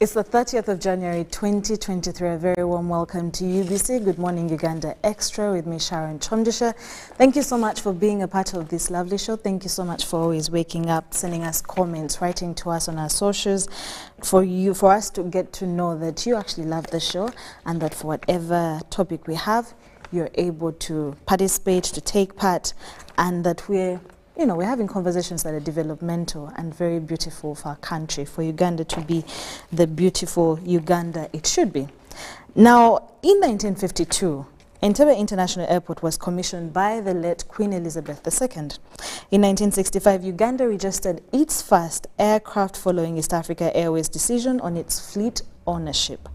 It's the 30th of January 2023. A very warm welcome to UBC. Good morning, Uganda Extra with me, Sharon Chomdisha. Thank you so much for being a part of this lovely show. Thank you so much for always waking up, sending us comments, writing to us on our socials, for us to get to know that you actually love the show and that for whatever topic we have, you're able to participate, to take part, and that we're having conversations that are developmental and very beautiful for our country, for Uganda to be the beautiful Uganda it should be. Now, in 1952, Entebbe International Airport was commissioned by the late Queen Elizabeth II. In 1965, Uganda registered its first aircraft following East Africa Airways' decision on its fleet ownership.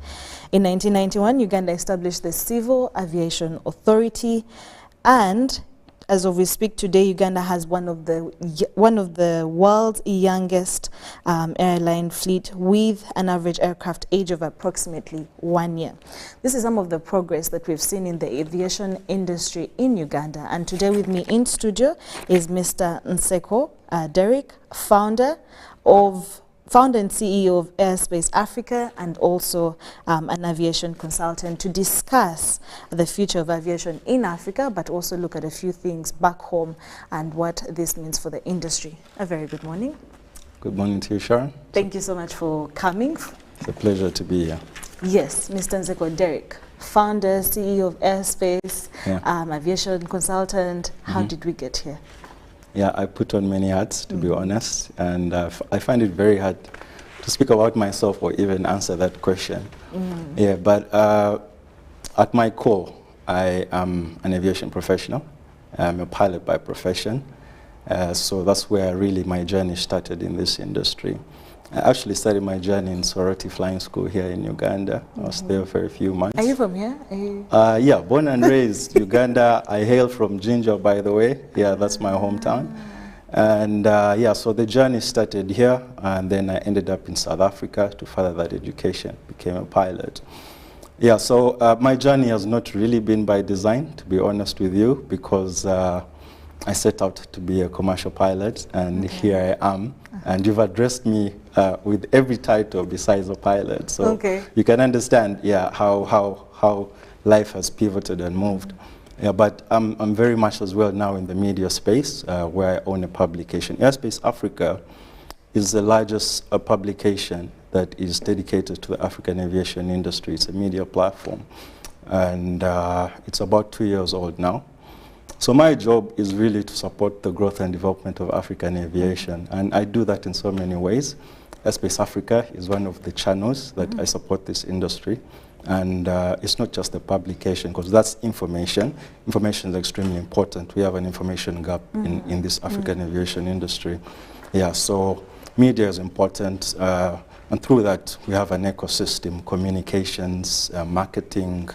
In 1991, Uganda established the Civil Aviation Authority, and as of we speak today, Uganda has one of the world's youngest airline fleet with an average aircraft age of approximately 1 year. This is some of the progress that we've seen in the aviation industry in Uganda. And today with me in studio is Mr. Nseko Derek, founder and CEO of Airspace Africa, and also an aviation consultant, to discuss the future of aviation in Africa, but also look at a few things back home and what this means for the industry. A very good morning. Good morning to you, Sharon. Thank you so much for coming. It's a pleasure to be here. Yes, Mr. Nseko Derek, founder, CEO of Airspace, aviation consultant. How did we get here? Yeah, I put on many hats, to be honest, and I find it very hard to speak about myself or even answer that question. Yeah, but at my core, I am an aviation professional. I'm a pilot by profession, so that's where really my journey started in this industry. I actually started my journey in Sorority Flying School here in Uganda. I was there for a few months. Are you from here? Yeah, born and raised Uganda. I hail from Jinja, by the way. Yeah, that's my hometown. And yeah, so the journey started here, and then I ended up in South Africa to further that education, became a pilot. Yeah, so my journey has not really been by design, to be honest with you, because I set out to be a commercial pilot, and here I am. And you've addressed me with every title besides a pilot, so you can understand, yeah, how life has pivoted and moved. Yeah, but I'm very much as well now in the media space, where I own a publication. Airspace Africa is the largest publication that is dedicated to the African aviation industry. It's a media platform, and it's about 2 years old now. So my job is really to support the growth and development of African aviation, and I do that in so many ways. Airspace Africa is one of the channels that I support this industry, and it's not just a publication, because that's information. Information is extremely important. We have an information gap in this African aviation industry. Yeah, so media is important, and through that we have an ecosystem, communications, marketing.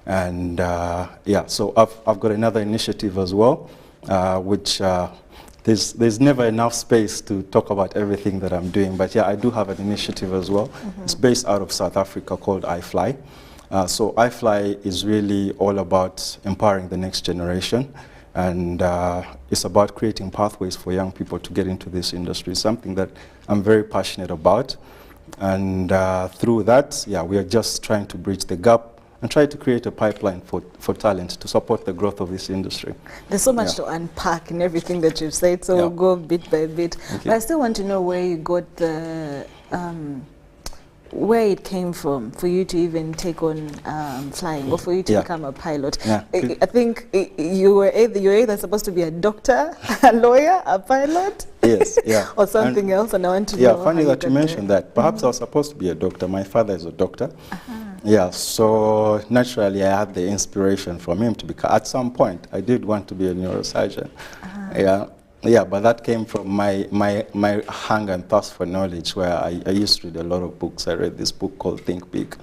And yeah, so I've got another initiative as well, which there's never enough space to talk about everything that I'm doing. But yeah, I do have an initiative as well. It's based out of South Africa called iFly. So iFly is really all about empowering the next generation. And it's about creating pathways for young people to get into this industry, something that I'm very passionate about. And through that, yeah, we are just trying to bridge the gap and try to create a pipeline for talent to support the growth of this industry. There's so much to unpack in everything that you've said, so we'll go bit by bit. But I still want to know where you got the, where it came from for you to even take on flying, or for you to become a pilot. I think you were either supposed to be a doctor, a lawyer, a pilot, or something else, and I want to know. Yeah, funny that you mentioned that. Perhaps I was supposed to be a doctor. My father is a doctor. Yeah, so naturally I had the inspiration from him to become, at some point, I did want to be a neurosurgeon. Yeah, but that came from my hunger and thirst for knowledge, where I used to read a lot of books. I read this book called Think Big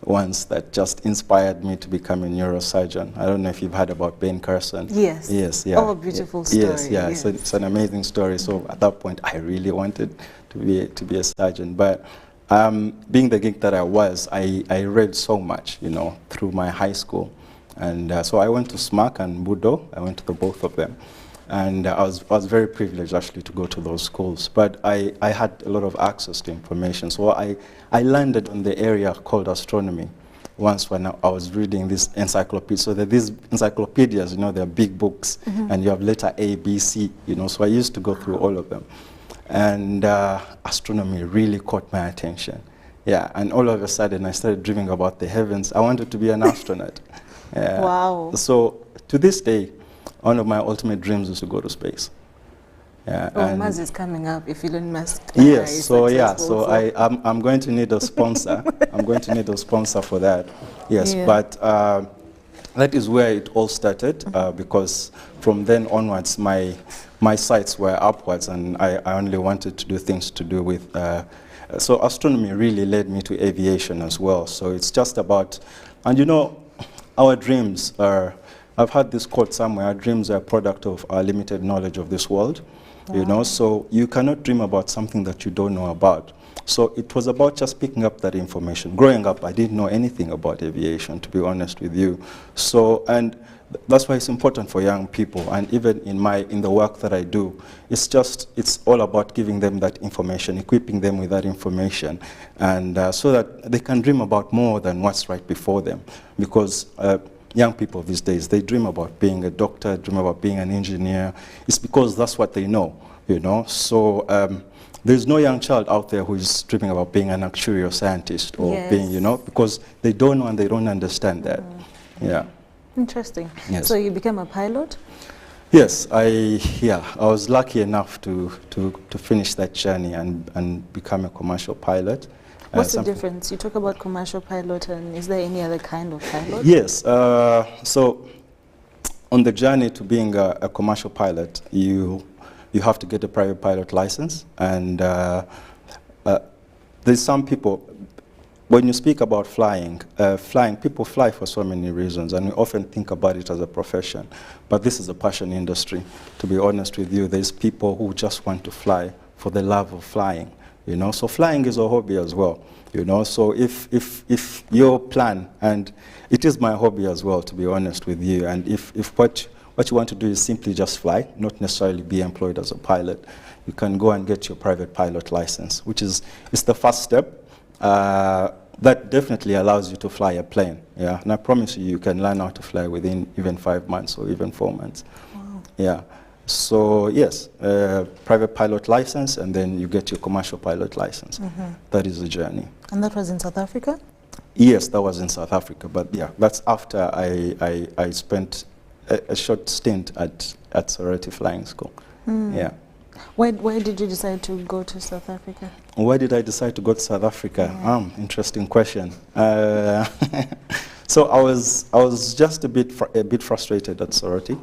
once that just inspired me to become a neurosurgeon. I don't know if you've heard about Ben Carson. Yes. Yes, yeah. Oh, beautiful story. Yes, yeah, yes. So it's an amazing story. So at that point, I really wanted to be a surgeon. But being the geek that I was, I read so much, through my high school. And so I went to SMAC and Budo. I went to both of them. And I was very privileged actually to go to those schools. But I had a lot of access to information. So I landed on the area called astronomy once when I was reading this encyclopedia. So there are these encyclopedias, you know, they're big books, and you have letter A, B, C, you know. So I used to go through all of them. And astronomy really caught my attention. Yeah, and all of a sudden I started dreaming about the heavens. I wanted to be an astronaut. Wow. So to this day, one of my ultimate dreams is to go to space. Yeah, Mars is coming up if Elon Musk. Yes, so I'm going to need a sponsor. I'm going to need a sponsor for that. Yes, but that is where it all started, because from then onwards my sights were upwards, and I only wanted to do things to do with so astronomy really led me to aviation as well. So it's just about, and you know, our dreams are, I've heard this quote somewhere, our dreams are a product of our limited knowledge of this world. You know, so you cannot dream about something that you don't know about. So it was about just picking up that information. Growing up, I didn't know anything about aviation, to be honest with you. So, and that's why it's important for young people. And even in the work that I do, it's all about giving them that information, equipping them with that information, and so that they can dream about more than what's right before them. Because young people these days, they dream about being a doctor, dream about being an engineer. It's because that's what they know, you know. So there's no young child out there who is dreaming about being an actuarial scientist or being, you know, because they don't know and they don't understand that. Yeah. Interesting. Yes. So you became a pilot? Yes, I was lucky enough to finish that journey and become a commercial pilot. What's the difference? You talk about commercial pilot, and is there any other kind of pilot? Yes. So on the journey to being a commercial pilot, you have to get a private pilot license. And there's some people, when you speak about flying, people fly for so many reasons, and we often think about it as a profession. But this is a passion industry. To be honest with you, there's people who just want to fly for the love of flying. You know, so flying is a hobby as well. You know, so if your plan, and it is my hobby as well, to be honest with you, and if what you want to do is simply just fly, not necessarily be employed as a pilot, you can go and get your private pilot license, which is the first step. That definitely allows you to fly a plane. Yeah, and I promise you can learn how to fly within even 5 months or even 4 months. Wow. Yeah. So yes, private pilot license, and then you get your commercial pilot license. That is the journey. And that was in South Africa? Yes, that was in South Africa. But yeah, that's after I spent a short stint at Sorority Flying School. Yeah. Why did you decide to go to South Africa? Why did I decide to go to South Africa? Interesting question. So I was just a bit frustrated at Sorority.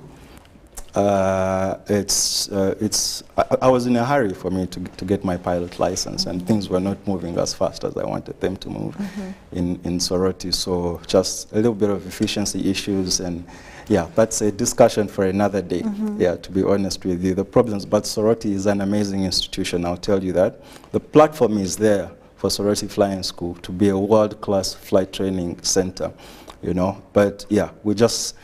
I was in a hurry for me to get my pilot license, and things were not moving as fast as I wanted them to move in Sorority. So just a little bit of efficiency issues, and yeah, that's a discussion for another day. Yeah, to be honest with you, the problems. But Sorority is an amazing institution. I'll tell you that. The platform is there for Sorority Flying School to be a world-class flight training center. You know, but yeah, we just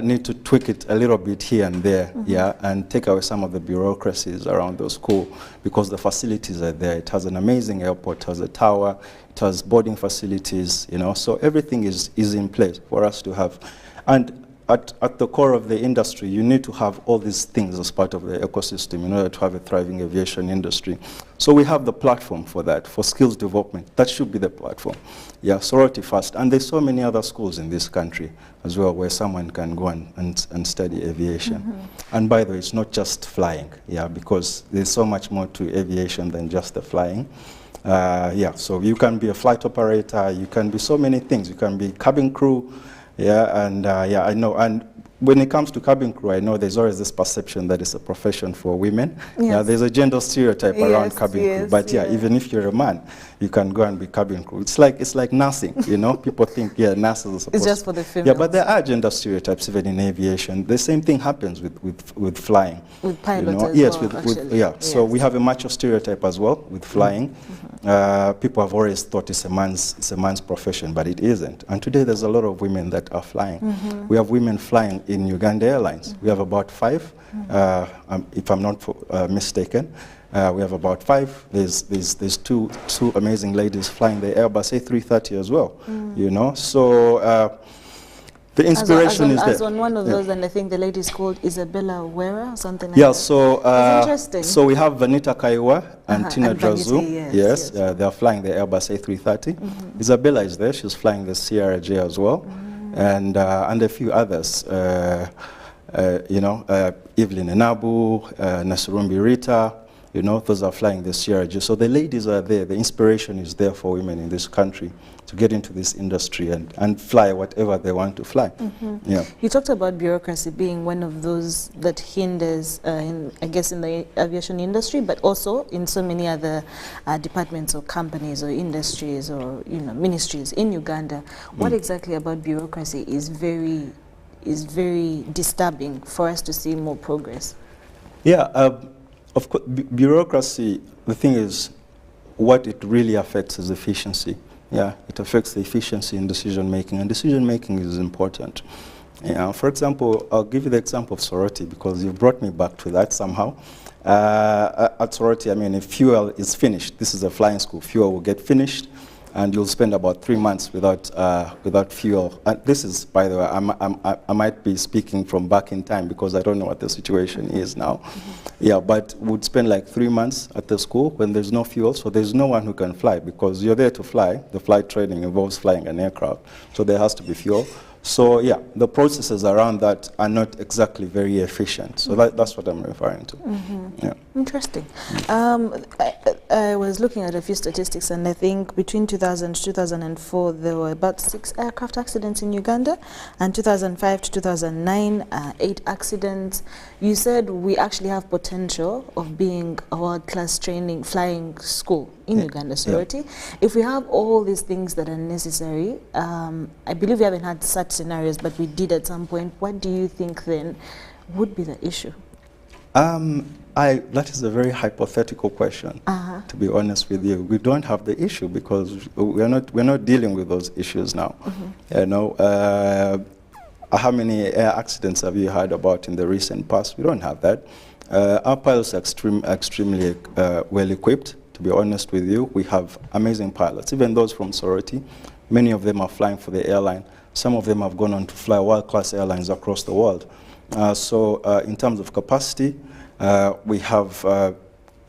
need to tweak it a little bit here and there, yeah, and take away some of the bureaucracies around the school, because the facilities are there. It has an amazing airport, it has a tower, it has boarding facilities, you know, so everything is in place for us to have. And at the core of the industry, you need to have all these things as part of the ecosystem in order to have a thriving aviation industry. So we have the platform for that, for skills development. That should be the platform. Yeah, Sorority first. And there's so many other schools in this country as well where someone can go and study aviation. And by the way, it's not just flying, yeah, because there's so much more to aviation than just the flying. Yeah, so you can be a flight operator, you can be so many things. You can be cabin crew. Yeah, and yeah, I know. And when it comes to cabin crew, I know there's always this perception that it's a profession for women. Yes. Yeah, there's a gender stereotype around cabin crew. But yeah, even if you're a man, you can go and be cabin crew. It's like nursing, you know. People think, yeah, nurses are supposed it's just for the females. Yeah, but there are gender stereotypes even in aviation. The same thing happens with flying. With pilots, you know? as yes, well, with yeah. Yes. So we have a macho stereotype as well with flying. People have always thought it's a man's profession, but it isn't. And today there's a lot of women that are flying. We have women flying in Uganda Airlines. We have about 5, if I'm not mistaken. We have about 5. There's two amazing ladies flying the Airbus A330 as well. You know, so the inspiration is there. As on one of those, and I think the lady is called Isabella Wera or something like yeah, that. so interesting. So we have Vanita Kaiwa and Tina and Drazu. Vanita, Yes, they are flying the Airbus A330. Isabella is there. She's flying the CRJ as well, and a few others. You know, Evelyn Enabu, Nasirumbi Rita. You know, those are flying the CRJ. So the ladies are there. The inspiration is there for women in this country to get into this industry and fly whatever they want to fly. Yeah. You talked about bureaucracy being one of those that hinders, I guess, in the aviation industry, but also in so many other departments or companies or industries or, you know, ministries in Uganda. What exactly about bureaucracy is very disturbing for us to see more progress? Yeah. Of course, bureaucracy, the thing is, what it really affects is efficiency. Yeah, it affects the efficiency in decision making, and decision making is important. Yeah, for example, I'll give you the example of Sorority because you brought me back to that somehow. At Sorority, I mean, if fuel is finished, this is a flying school, fuel will get finished, and you'll spend about 3 months without fuel. And this is, by the way, I might be speaking from back in time because I don't know what the situation is now. Yeah, but we'd spend like 3 months at the school when there's no fuel, so there's no one who can fly because you're there to fly. The flight training involves flying an aircraft, so there has to be fuel. So yeah, the processes around that are not exactly very efficient. So that's what I'm referring to. Yeah. Interesting. I was looking at a few statistics, and I think between 2000 to 2004, there were about 6 aircraft accidents in Uganda, and 2005 to 2009, 8 accidents. You said we actually have potential of being a world-class training flying school in Uganda, Sorority. If we have all these things that are necessary, I believe we haven't had such scenarios, but we did at some point. What do you think then would be the issue? That is a very hypothetical question, to be honest with you. We don't have the issue because we're not dealing with those issues now. You know, how many air accidents have you heard about in the recent past? We don't have that. Our pilots are extremely well equipped, to be honest with you. We have amazing pilots, even those from Sorority. Many of them are flying for the airline. Some of them have gone on to fly world-class airlines across the world. So in terms of capacity, we have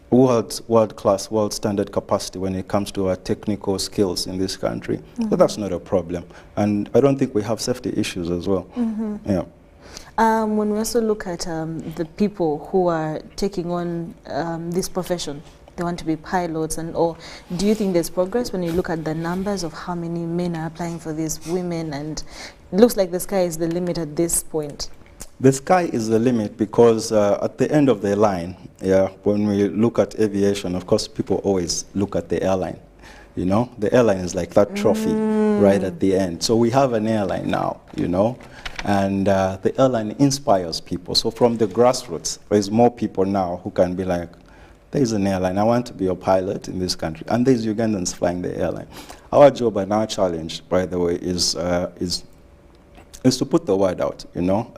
world-class, world-standard capacity when it comes to our technical skills in this country. So that's not a problem. And I don't think we have safety issues as well. Yeah. When we also look at the people who are taking on this profession, they want to be pilots and all, do you think there's progress when you look at the numbers of how many men are applying for these women, and it looks like the sky is the limit at this point? The sky is the limit because at the end of the line, yeah, when we look at aviation, of course, people always look at the airline. You know, the airline is like that trophy right at the end. So we have an airline now, you know, and the airline inspires people. So from the grassroots, there's more people now who can be like, there's an airline, I want to be a pilot in this country. And there's Ugandans flying the airline. Our job and our challenge, by the way, is to put the word out, you know,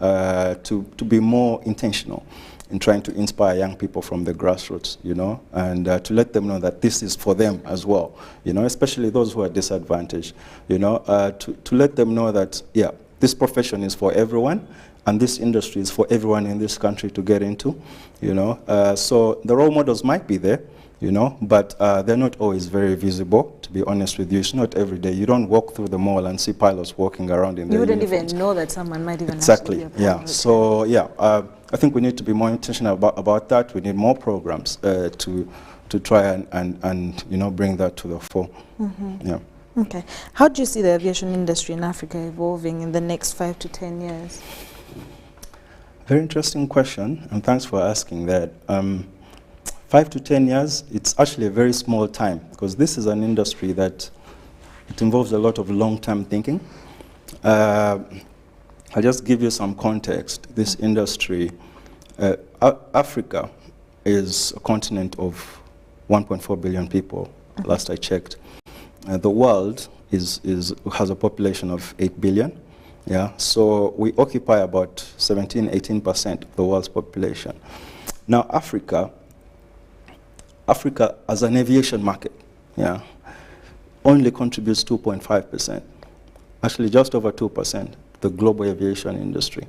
to be more intentional in trying to inspire young people from the grassroots, you know, and to let them know that this is for them as well, you know, especially those who are disadvantaged, you know, to let them know that, yeah, this profession is for everyone, and this industry is for everyone in this country to get into, you know. So the role models might be there, you know, but they're not always very visible, to be honest with you. It's not every day. You don't walk through the mall and see pilots walking around in their uniforms. You wouldn't even know that someone might even Exactly, actually be a pilot. So, yeah, I think we need to be more intentional about that. We need more programs to try and you know, bring that to the fore. Yeah. Okay. How do you see the aviation industry in Africa evolving in the next 5 to 10 years? Very interesting question, and thanks for asking that. 5 to 10 years, it's actually a very small time because this is an industry that it involves a lot of long-term thinking. I'll just give you some context. This industry, Africa is a continent of 1.4 billion people, last I checked. The world has a population of 8 billion. Yeah, so we occupy about 17–18% of the world's population. Now, Africa as an aviation market, yeah, only contributes 2.5%. Actually, just over 2%, the global aviation industry.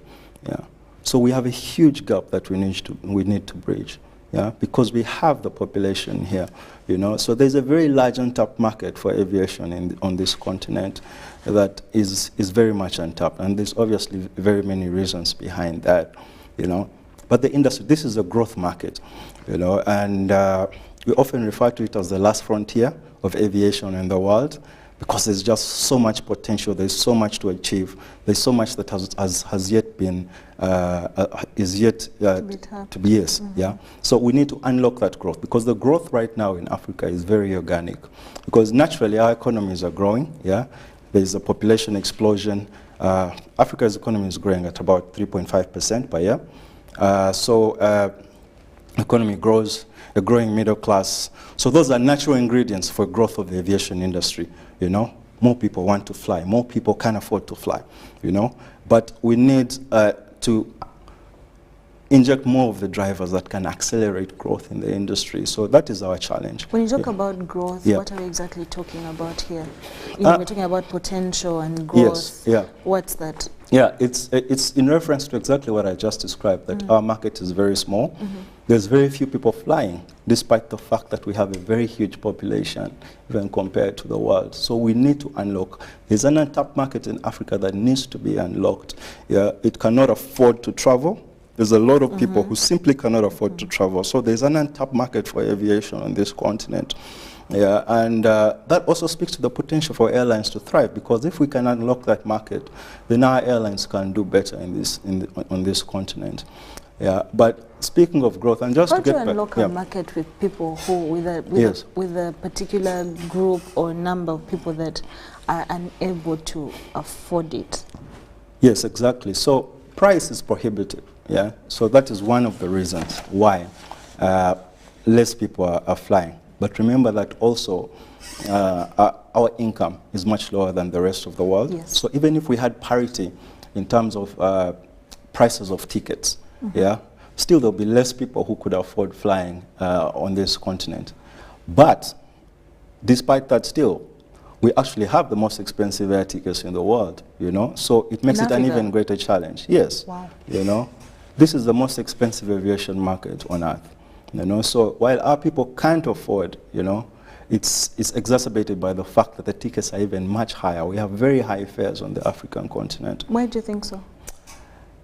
Yeah, so we have a huge gap that we need to bridge. Yeah, because we have the population here, you know. So there's a very large untapped market for aviation on this continent that is very much untapped, and there's obviously very many reasons behind that, you know. But the industry, this is a growth market, you know, and we often refer to it as the last frontier of aviation in the world, because there's just so much potential, there's so much to achieve, there's so much that has yet been, is yet to be, yes, yeah. So we need to unlock that growth, because the growth right now in Africa is very organic, because naturally our economies are growing, yeah. There's a population explosion. Africa's economy is growing at about 3.5% per year. Economy grows, a growing middle class. So those are natural ingredients for growth of the aviation industry, you know. More people want to fly, more people can afford to fly, you know. But we need to inject more of the drivers that can accelerate growth in the industry. So that is our challenge. When you talk about growth, what are we exactly talking about here? You know, we're talking about potential and growth. Yes, yeah. What's that? Yeah, it's in reference to exactly what I just described, that our market is very small. There's very few people flying, despite the fact that we have a very huge population, even compared to the world. So we need to unlock. There's an untapped market in Africa that needs to be unlocked. Yeah, it cannot afford to travel. There's a lot of people who simply cannot afford to travel. So there's an untapped market for aviation on this continent. Yeah, and that also speaks to the potential for airlines to thrive, because if we can unlock that market, then our airlines can do better on this continent. Yeah, but speaking of growth, and just how to get back, do you unlock a market with people who, with a particular group or number of people that are unable to afford it? Yes, exactly. So price is prohibited. Yeah, so that is one of the reasons why less people are flying. But remember that also our income is much lower than the rest of the world. Yes. So even if we had parity in terms of prices of tickets, yeah, still there'll be less people who could afford flying on this continent. But despite that, still, we actually have the most expensive air tickets in the world, you know? So it makes it an even greater challenge. Yes, wow. You know? This is the most expensive aviation market on earth, you know? So while our people can't afford, you know, it's exacerbated by the fact that the tickets are even much higher. We have very high fares on the African continent. Why do you think so?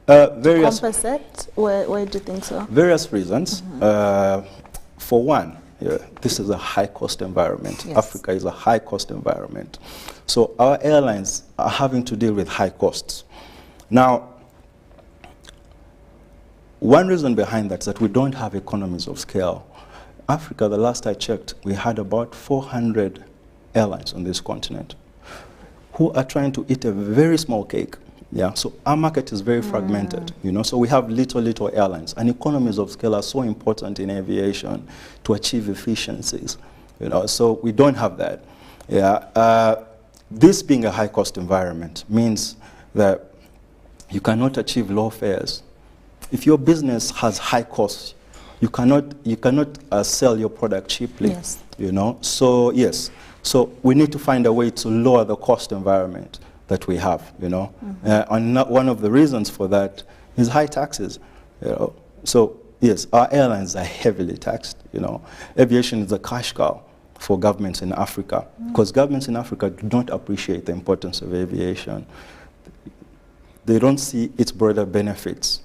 Various compensate? Why do you think so? Various reasons. For one, this is a high-cost environment. Yes. Africa is a high-cost environment. So our airlines are having to deal with high costs. Now, one reason behind that is that we don't have economies of scale. Africa, the last I checked, we had about 400 airlines on this continent who are trying to eat a very small cake. Yeah, so our market is very fragmented, you know, so we have little airlines, and economies of scale are so important in aviation to achieve efficiencies, you know, so we don't have that. Yeah, this being a high-cost environment means that you cannot achieve low fares. If your business has high costs, you cannot sell your product cheaply. Yes. You know. So yes. So we need to find a way to lower the cost environment that we have. You know. And one of the reasons for that is high taxes. You know. So yes, our airlines are heavily taxed. You know. Aviation is a cash cow for governments in Africa, because governments in Africa do not appreciate the importance of aviation. They don't see its broader benefits.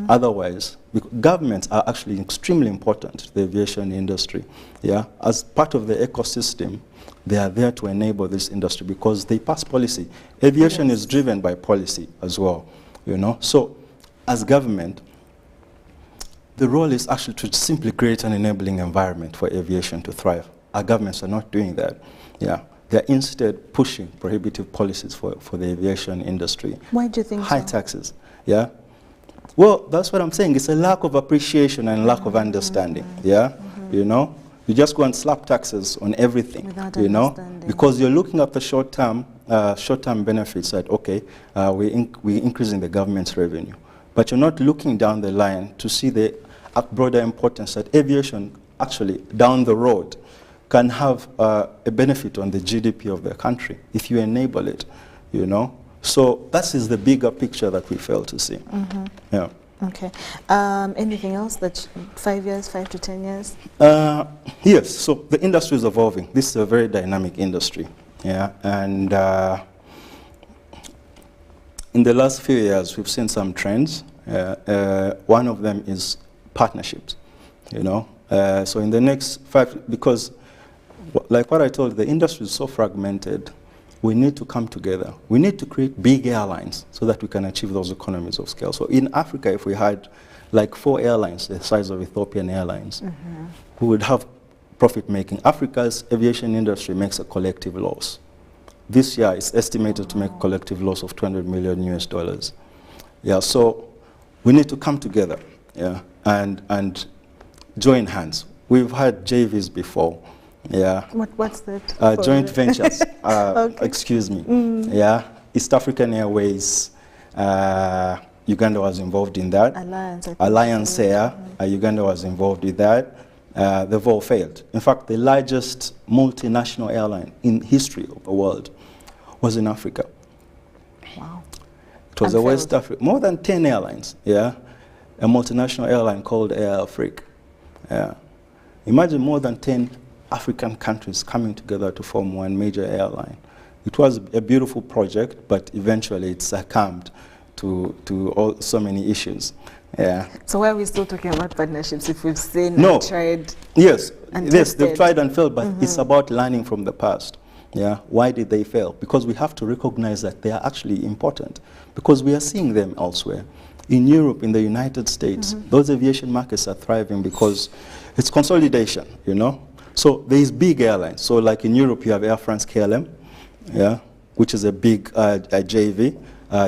Otherwise, governments are actually extremely important to the aviation industry. Yeah, as part of the ecosystem, they are there to enable this industry because they pass policy. Aviation is driven by policy as well. You know, so as government, the role is actually to simply create an enabling environment for aviation to thrive. Our governments are not doing that. Yeah. They're instead pushing prohibitive policies for the aviation industry. Why do you think high taxes, yeah? Well, that's what I'm saying. It's a lack of appreciation and lack of understanding, yeah? You know? You just go and slap taxes on everything, Without you know, understanding. because you're looking at the short-term benefits that, okay, we're increasing the government's revenue. But you're not looking down the line to see the broader importance that aviation actually down the road can have a benefit on the GDP of the country if you enable it, you know. So that is the bigger picture that we fail to see. Yeah. Okay. Anything else that 5 years, 5 to 10 years? Yes, so the industry is evolving. This is a very dynamic industry. Yeah, and in the last few years, we've seen some trends. One of them is partnerships, you know. So in the next 5, because like what I told you, the industry is so fragmented, we need to come together. We need to create big airlines so that we can achieve those economies of scale. So in Africa, if we had like 4 airlines the size of Ethiopian Airlines, we would have profit making. Africa's aviation industry makes a collective loss. This year, it's estimated to make a collective loss of $200 million US. Yeah, so we need to come together, yeah, and join hands. We've had JVs before. Yeah. What's that? Joint ventures. Okay. Excuse me. Yeah. East African Airways. Uganda was involved in that. Alliance Air. Uganda was involved with that. They've all failed. In fact, the largest multinational airline in history of the world was in Africa. Wow. It was a West Africa. More than 10 airlines. Yeah. A multinational airline called Air Africa. Yeah. Imagine more than 10 African countries coming together to form one major airline. It was a beautiful project, but eventually it succumbed to so many issues. Yeah. So why are we still talking about partnerships if we've seen and tried? Yes, and yes, they've tried and failed, but it's about learning from the past. Yeah. Why did they fail? Because we have to recognize that they are actually important, because we are seeing them elsewhere. In Europe, in the United States, those aviation markets are thriving because it's consolidation, you know. So there is big airlines. So like in Europe, you have Air France KLM, yeah, which is a big JV.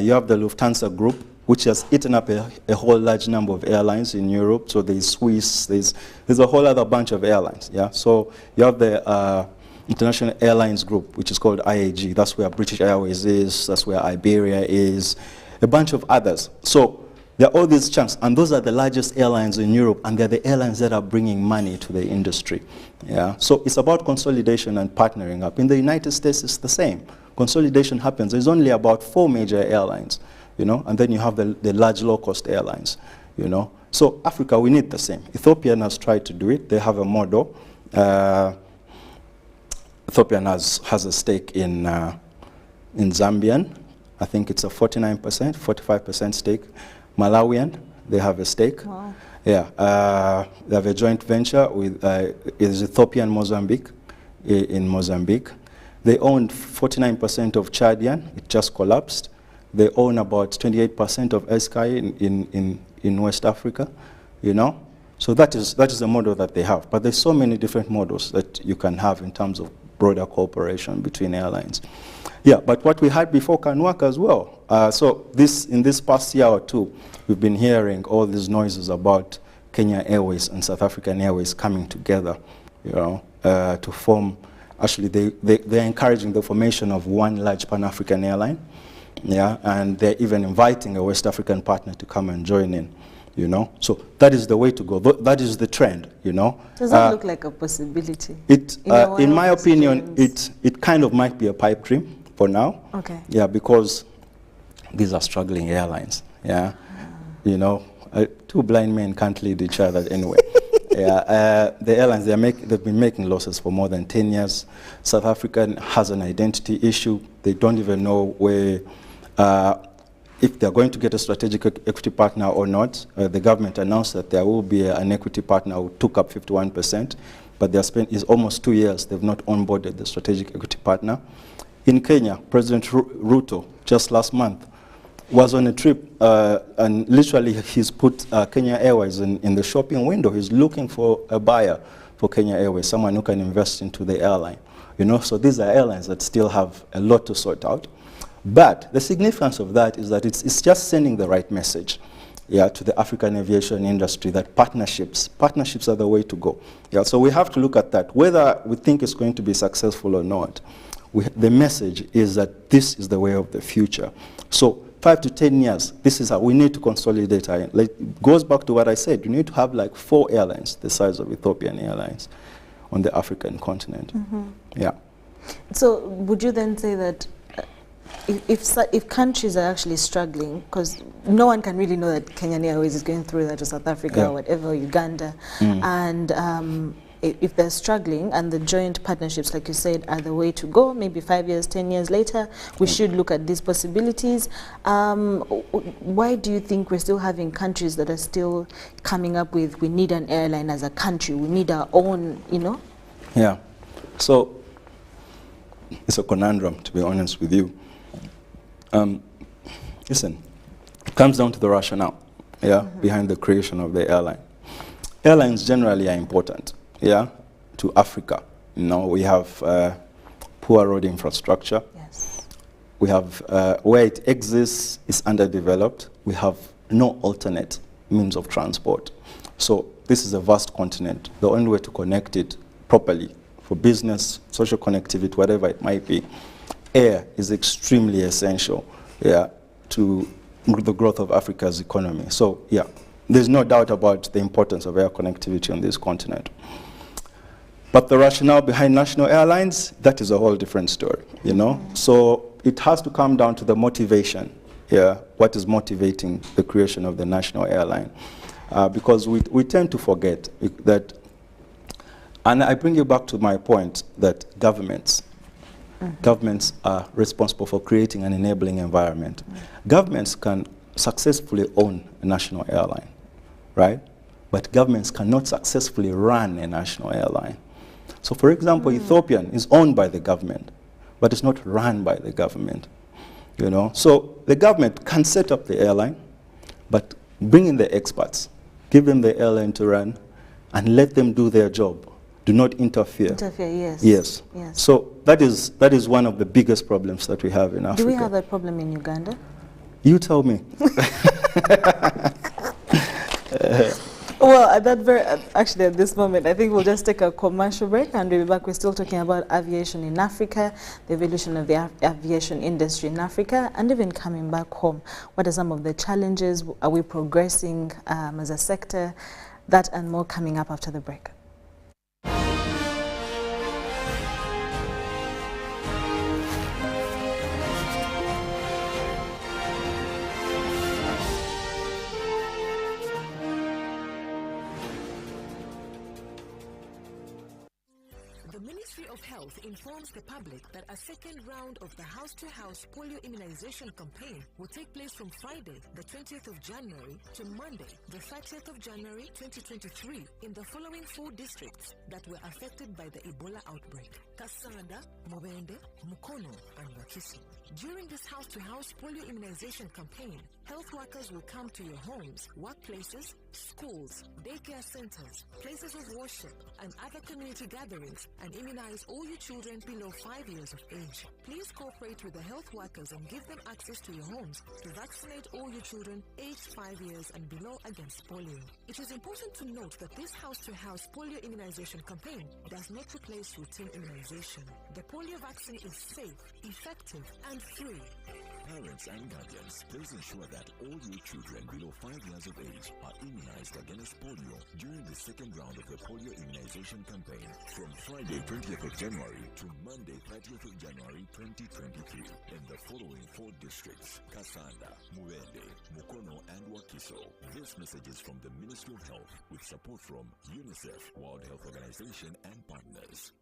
You have the Lufthansa Group, which has eaten up a whole large number of airlines in Europe. So there's Swiss, there's a whole other bunch of airlines, yeah. So you have the International Airlines Group, which is called IAG. That's where British Airways is. That's where Iberia is. A bunch of others. So there are all these chunks, and those are the largest airlines in Europe, and they're the airlines that are bringing money to the industry. Yeah, so it's about consolidation and partnering up. In the United States, it's the same. Consolidation happens. There's only about 4 major airlines, you know, and then you have the large low-cost airlines, you know. So Africa, we need the same. Ethiopian has tried to do it. They have a model. Ethiopian has a stake in Zambian. I think it's a 49%, 45% stake. Malawian, they have a stake. Wow. Yeah, they have a joint venture with Ethiopian Mozambique in Mozambique. They own 49% of Chadian. It just collapsed. They own about 28% of Eskai in West Africa, you know. So that is the model that they have. But there's so many different models that you can have in terms of broader cooperation between airlines. Yeah, but what we had before can work as well. So in this past year or two, we've been hearing all these noises about Kenya Airways and South African Airways coming together, you know, to form. Actually, they're encouraging the formation of one large Pan-African airline. Yeah, and they're even inviting a West African partner to come and join in, you know. So that is the way to go. That is the trend, you know. Does that look like a possibility? In my opinion, it kind of might be a pipe dream for now. Okay. Yeah, because these are struggling airlines. Yeah, you know, 2 blind men can't lead each other anyway. Yeah, the airlines, they've been making losses for more than 10 years. South Africa has an identity issue. They don't even know where, if they're going to get a strategic equity partner or not. The government announced that there will be an equity partner who took up 51%, but is almost 2 years they've not onboarded the strategic equity partner. In Kenya, President Ruto, just last month, was on a trip, and literally he's put Kenya Airways in the shopping window. He's looking for a buyer for Kenya Airways, someone who can invest into the airline. You know, so these are airlines that still have a lot to sort out. But the significance of that is that it's just sending the right message. yeah, to the African aviation industry that partnerships are the way to go. Yeah, so we have to look at that. Whether we think it's going to be successful or not, the message is that this is the way of the future. So 5 to 10 years, this is how we need to consolidate. It goes back to what I said. You need to have like 4 airlines the size of Ethiopian Airlines on the African continent. Yeah. So would you then say that if countries are actually struggling, because no one can really know that Kenyan Airways is going through that, or South Africa, or whatever, Uganda, and if they're struggling and the joint partnerships, like you said, are the way to go, maybe 5 years, 10 years later, we should look at these possibilities. Why do you think we're still having countries that are still coming up with, we need an airline as a country, we need our own, you know? Yeah. So it's a conundrum, to be honest with you. Listen, it comes down to the rationale, behind the creation of the airline. Airlines generally are important, to Africa. You know, we have poor road infrastructure. Yes. We have, where it exists, is underdeveloped. We have no alternate means of transport. So this is a vast continent. The only way to connect it properly for business, social connectivity, whatever it might be, air is extremely essential, to the growth of Africa's economy. So, there's no doubt about the importance of air connectivity on this continent. But the rationale behind national airlines, that is a whole different story, you know? So it has to come down to the motivation, what is motivating the creation of the national airline. Because we tend to forget that, and I bring you back to my point that governments are responsible for creating an enabling environment. Governments can successfully own a national airline, right? But governments cannot successfully run a national airline. So for example, Ethiopian is owned by the government, but it's not run by the government, you know? So the government can set up the airline, but bring in the experts, give them the airline to run, and let them do their job. Do not interfere. Interfere, yes. Yes. So that is one of the biggest problems that we have in Africa. Do we have that problem in Uganda? You tell me. Well, actually at this moment, I think we'll just take a commercial break and we'll be back. We're still talking about aviation in Africa, the evolution of the aviation industry in Africa, and even coming back home. What are some of the challenges? Are we progressing as a sector? That and more coming up after the break. Informs the public that a second round of the house-to-house polio immunization campaign will take place from Friday, the 20th of January to Monday, the 30th of January 2023 in the following 4 districts that were affected by the Ebola outbreak: Kasanda, Mubende, Mukono, and Wakiso. During this house-to-house polio immunization campaign, health workers will come to your homes, workplaces, schools, daycare centers, places of worship, and other community gatherings and immunize all your children below 5 years of age. Please cooperate with the health workers and give them access to your homes to vaccinate all your children aged 5 years and below against polio. It is important to note that this house-to-house polio immunization campaign does not replace routine immunization. The polio vaccine is safe, effective, and free. Parents and guardians, please ensure that all your children below 5 years of age are immunized against polio during the second round of the polio immunization campaign from Friday 20th of January to Monday 30th of January 2023 in the following 4 districts: Kasanda, Muwende, Mukono, and Wakiso. This message is from the Ministry of Health with support from UNICEF, World Health Organization, and partners.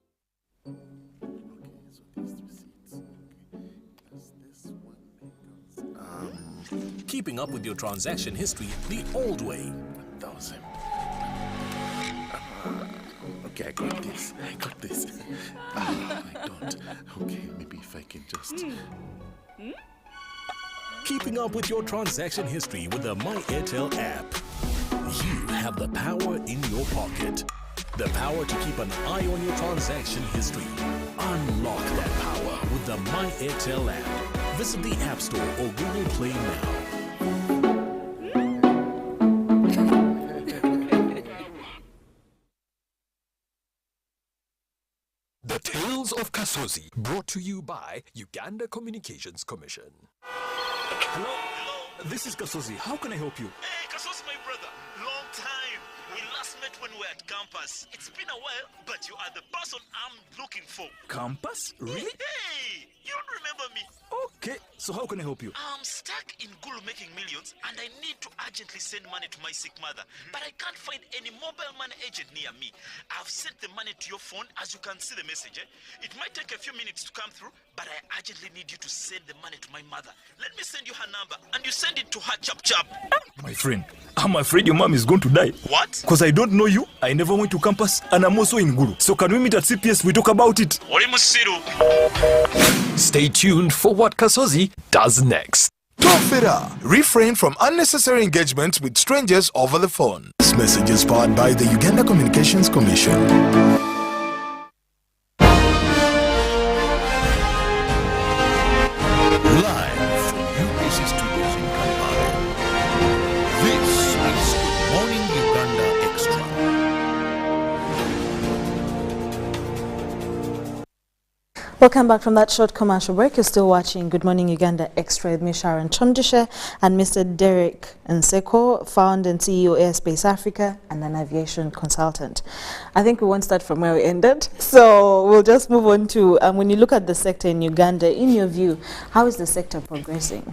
Keeping up with your transaction history the old way. 1,000. Okay, I got this. I don't. Okay, maybe if I can just... Keeping up with your transaction history with the My Airtel app. You have the power in your pocket. The power to keep an eye on your transaction history. Unlock that power with the My Airtel app. Visit the App Store or Google Play now. Kasozi, brought to you by Uganda Communications Commission. Hello? This is Kasozi. How can I help you? Hey, Kasozi, my brother. Long time. We last met when we were at campus. It's been a while, but you are the person I'm looking for. Campus? Really? Hey, you don't remember me? Okay, so how can I help you? I'm stuck in Gulu making millions, and I need to urgently send money to my sick mother. But I can't find any mobile money agent near me. I've sent the money to your phone, as you can see the message. It might take a few minutes to come through, but I urgently need you to send the money to my mother. Let me send you her number, and you send it to her chap. My friend, I'm afraid your mom is going to die. What? Because I don't know you, I never went to campus, and I'm also in Gulu. So can we meet at CPS, we talk about it? Stay tuned for what Kasozi does next. Tofira, refrain from unnecessary engagement with strangers over the phone. This message is powered by the Uganda Communications Commission. Live from UBC Studios in Kampala. This is Good Morning Uganda Extra. Welcome back from that short commercial break. You're still watching Good Morning Uganda Extra with me, Sharon Chomdisha, and Mr. Derek Nseko, founder and CEO Airspace Africa and an aviation consultant. I think we won't start from where we ended, so we'll just move on to when you look at the sector in Uganda, in your view, how is the sector progressing?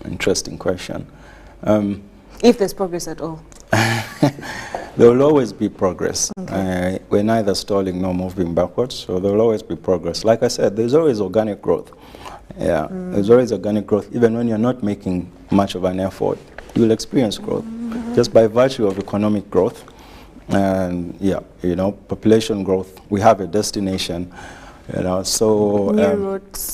Interesting question. If there's progress at all. There will always be progress. Okay. We're neither stalling nor moving backwards, so there will always be progress. Like I said, there's always organic growth. Yeah, there's always organic growth. Even when you're not making much of an effort, you will experience growth just by virtue of economic growth. And yeah, you know, population growth. We have a destination. You know, so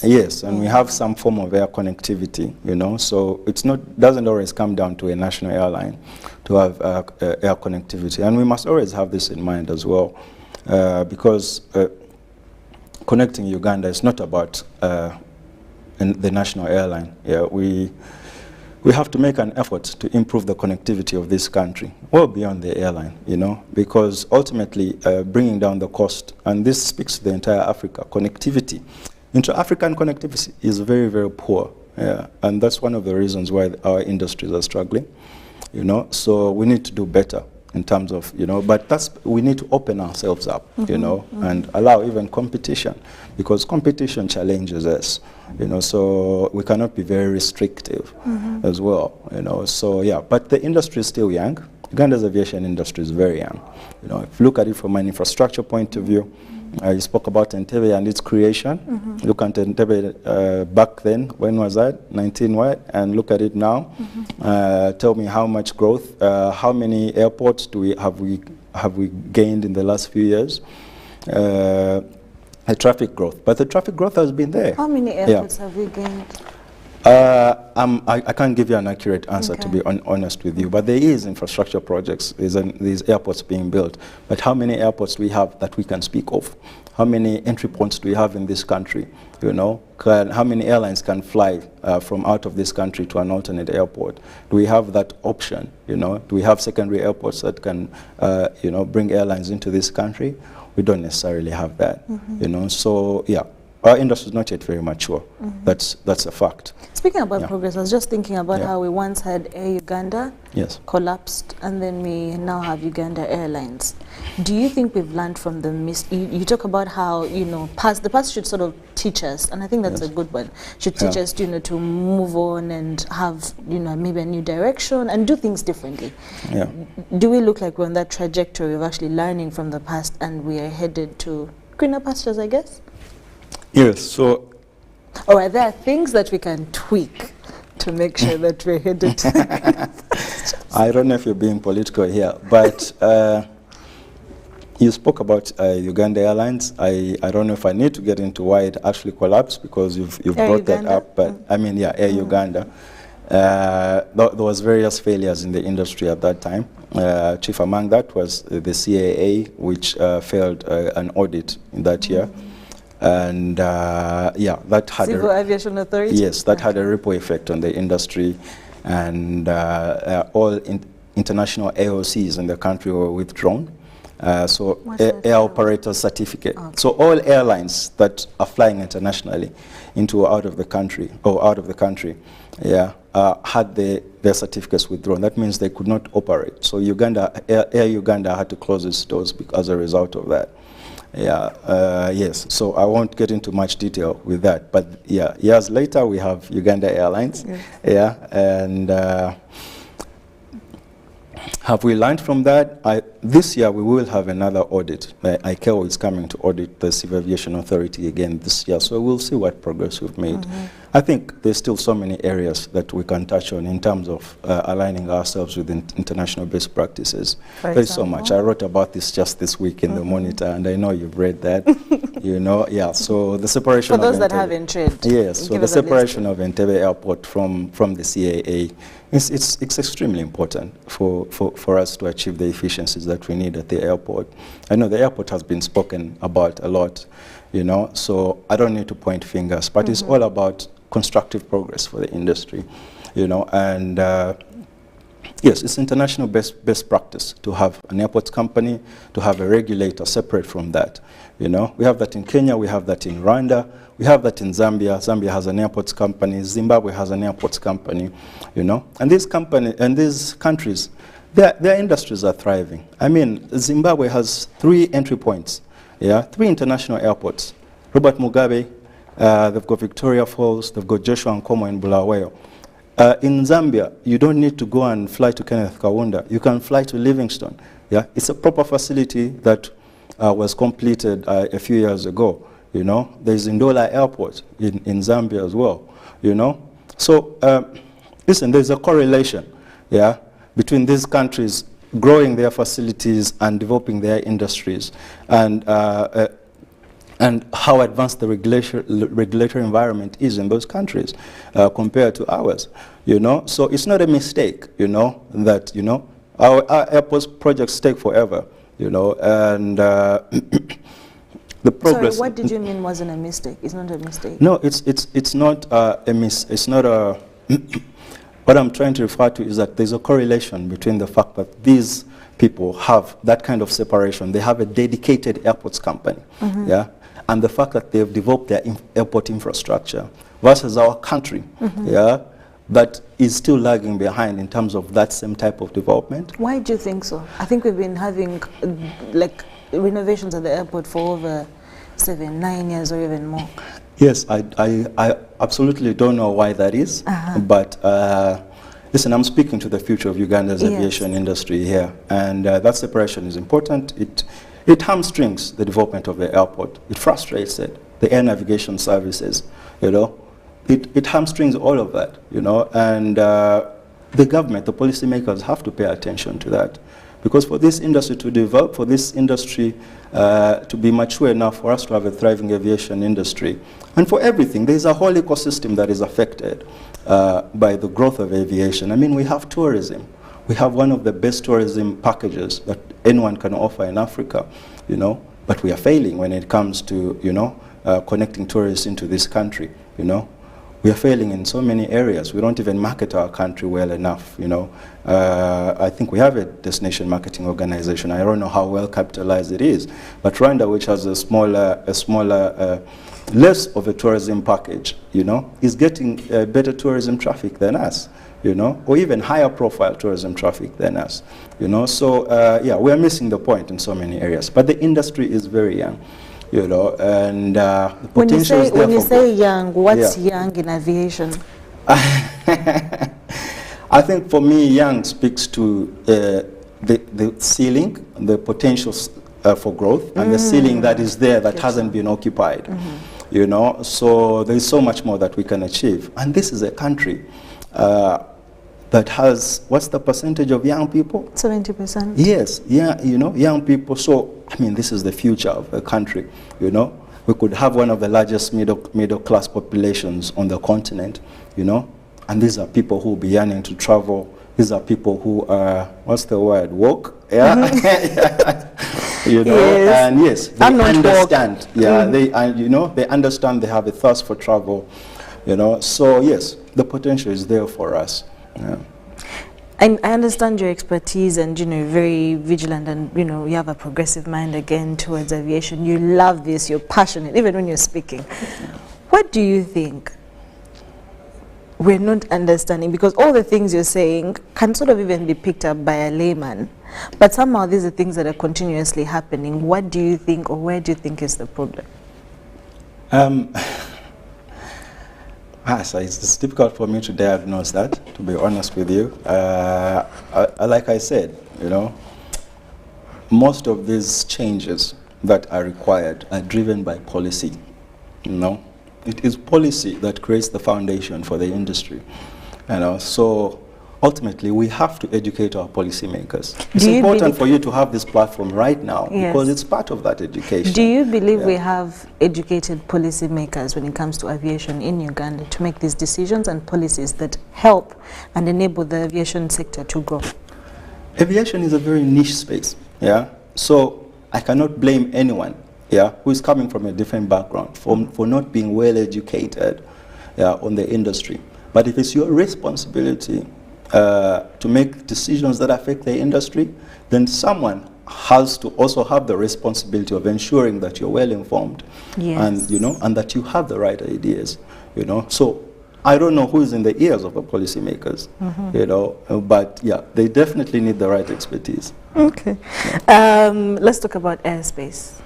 yes, and we have some form of air connectivity. You know, so it's not doesn't always come down to a national airline to have air connectivity, and we must always have this in mind as well, because connecting Uganda is not about the national airline. Yeah, we have to make an effort to improve the connectivity of this country, well beyond the airline, you know, because ultimately bringing down the cost, and this speaks to the entire Africa, connectivity. Intra-African connectivity is very, very poor, yeah, and that's one of the reasons why our industries are struggling, you know, so we need to do better in terms of, you know, but we need to open ourselves up, you know, and allow even competition, because competition challenges us, you know, so we cannot be very restrictive as well, you know, so yeah, but the industry is still young. Uganda's aviation industry is very young. You know, if you look at it from an infrastructure point of view, you spoke about Entebbe and its creation. Look at Entebbe back then, when was that? 19 what? And look at it now. Tell me how much growth, how many airports have we gained in the last few years? Traffic growth, but the traffic growth has been there. How many airports have we gained? I can't give you an accurate answer, to be honest with you, but there is infrastructure projects, there's airports being built, but how many airports do we have that we can speak of? How many entry points do we have in this country? You know, how many airlines can fly from out of this country to an alternate airport? Do we have that option? You know, do we have secondary airports that can, you know, bring airlines into this country? We don't necessarily have that. You know, so yeah. Our industry is not yet very mature. That's a fact. Speaking about progress, I was just thinking about how we once had Air Uganda, collapsed, and then we now have Uganda Airlines. Do you think we've learned from the you talk about how, you know, the past should sort of teach us, and I think that's a good one, should teach us, you know, to move on and have, you know, maybe a new direction and do things differently. Do we look like we're on that trajectory of actually learning from the past and we are headed to greener pastures, I guess? Yes, so... Or are there things that we can tweak to make sure that we're headed to... I don't know if you're being political here, but you spoke about Uganda Airlines. I don't know if I need to get into why it actually collapsed, because you've brought that up, but I mean, yeah, Air Uganda. There was various failures in the industry at that time. Chief among that was the CAA, which failed an audit in that year. And yeah, that had Civil Aviation Authority? Yes, that had a ripple effect on the industry, and all international AOCs in the country were withdrawn, Air operator certificate. Okay. So all airlines that are flying internationally into or out of the country, had their certificates withdrawn. That means they could not operate. So Air Uganda had to close its doors as a result of that. Yes, so I won't get into much detail with that. But yeah, years later we have Uganda Airlines. Yes. And have we learned from that? This year we will have another audit. ICAO is coming to audit the Civil Aviation Authority again this year, so we'll see what progress we've made. I think there's still so many areas that we can touch on in terms of aligning ourselves with international best practices. There's so much. I wrote about this just this week in the Monitor, and I know you've read that. So the separation for those that haven't read. Yes, so the separation of Entebbe Airport from the CAA, it's extremely important for us to achieve the efficiencies that we need at the airport. I know the airport has been spoken about a lot, so I don't need to point fingers, but it's all about constructive progress for the industry, and yes, it's international best practice to have an airports company, to have a regulator separate from that. We have that in Kenya, we have that in Rwanda, we have that in Zambia. Zambia has an airports company, Zimbabwe has an airports company, and these countries, their industries are thriving. I mean, Zimbabwe has 3 entry points, 3 international airports. Robert Mugabe, they've got Victoria Falls, they've got Joshua Nkomo in Bulawayo. In Zambia, you don't need to go and fly to Kenneth Kaunda. You can fly to Livingstone. It's a proper facility that was completed a few years ago. There's Ndola Airport in Zambia as well. So listen, there's a correlation, between these countries growing their facilities and developing their industries, and how advanced the regulatory environment is in those countries compared to ours. So it's not a mistake, that our airports projects take forever, and the progress. Sorry, what did you mean wasn't a mistake? It's not a mistake. No, it's not it's not a. What I'm trying to refer to is that there's a correlation between the fact that these people have that kind of separation. They have a dedicated airports company, and the fact that they've developed their airport infrastructure versus our country, that is still lagging behind in terms of that same type of development. Why do you think so? I think we've been having renovations at the airport for over 7, 9 years or even more. Yes, I absolutely don't know why that is, but listen, I'm speaking to the future of Uganda's aviation industry here, and that separation is important. It hamstrings the development of the airport. It frustrates it, the air navigation services, It hamstrings all of that, and the government, the policymakers have to pay attention to that. Because for this industry to develop, for this industry to be mature enough for us to have a thriving aviation industry, and for everything, there's a whole ecosystem that is affected by the growth of aviation. I mean, we have tourism. We have one of the best tourism packages that anyone can offer in Africa, but we are failing when it comes to, connecting tourists into this country, We are failing in so many areas. We don't even market our country well enough, I think we have a destination marketing organization. I don't know how well capitalized it is, but Rwanda, which has a smaller, less of a tourism package, is getting better tourism traffic than us, or even higher profile tourism traffic than us, So, yeah, we are missing the point in so many areas, but the industry is very young. And the potential is there. When you say young, what's young in aviation? I think for me, young speaks to the ceiling, the potentials for growth, and the ceiling that is there that hasn't been occupied. So there is so much more that we can achieve. And this is a country that has, what's the percentage of young people? 70%. Yes, young people. So, I mean, this is the future of the country, We could have one of the largest middle class populations on the continent, And these are people who will be yearning to travel. These are people who are, what's the word, woke? Yeah. Yes. And yes, they understand. Yeah, they understand, they have a thirst for travel, So yes, the potential is there for us. Yeah. I understand your expertise and, you know, very vigilant and, you know, you have a progressive mind again towards aviation. You love this, you're passionate, even when you're speaking. What do you think we're not understanding? Because all the things you're saying can sort of even be picked up by a layman, but somehow these are things that are continuously happening. What do you think, or where do you think is the problem? So it's difficult for me to diagnose that, to be honest with you. Like I said, you know, most of these changes that are required are driven by policy, you know. It is policy that creates the foundation for the industry, you know. So ultimately, we have to educate our policymakers. It's important for you to have this platform right now, because it's part of that education. Do you believe we have educated policymakers when it comes to aviation in Uganda to make these decisions and policies that help and enable the aviation sector to grow? Aviation is a very niche space, yeah. So I cannot blame anyone, yeah, who is coming from a different background for not being well educated, yeah, on the industry. But if it's your responsibility to make decisions that affect the industry, then someone has to also have the responsibility of ensuring that you're well informed, and you know, and that you have the right ideas, you know. So I don't know who is in the ears of the policymakers, you know, but yeah, they definitely need the right expertise. Okay, let's talk about airspace.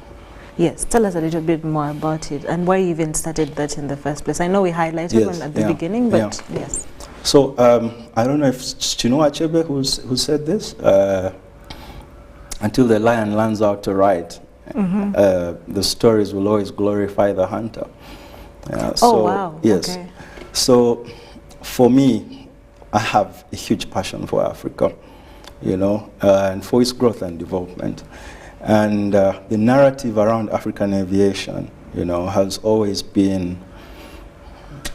Yes, tell us a little bit more about it and why you even started that in the first place. I know we highlighted one at the beginning, but yes. So I don't know if Chinua Achebe who said this, until the lion learns how to ride, the stories will always glorify the hunter. Oh, wow. Yes. Okay. So for me, I have a huge passion for Africa, you know, and for its growth and development. And the narrative around African aviation, you know, has always been,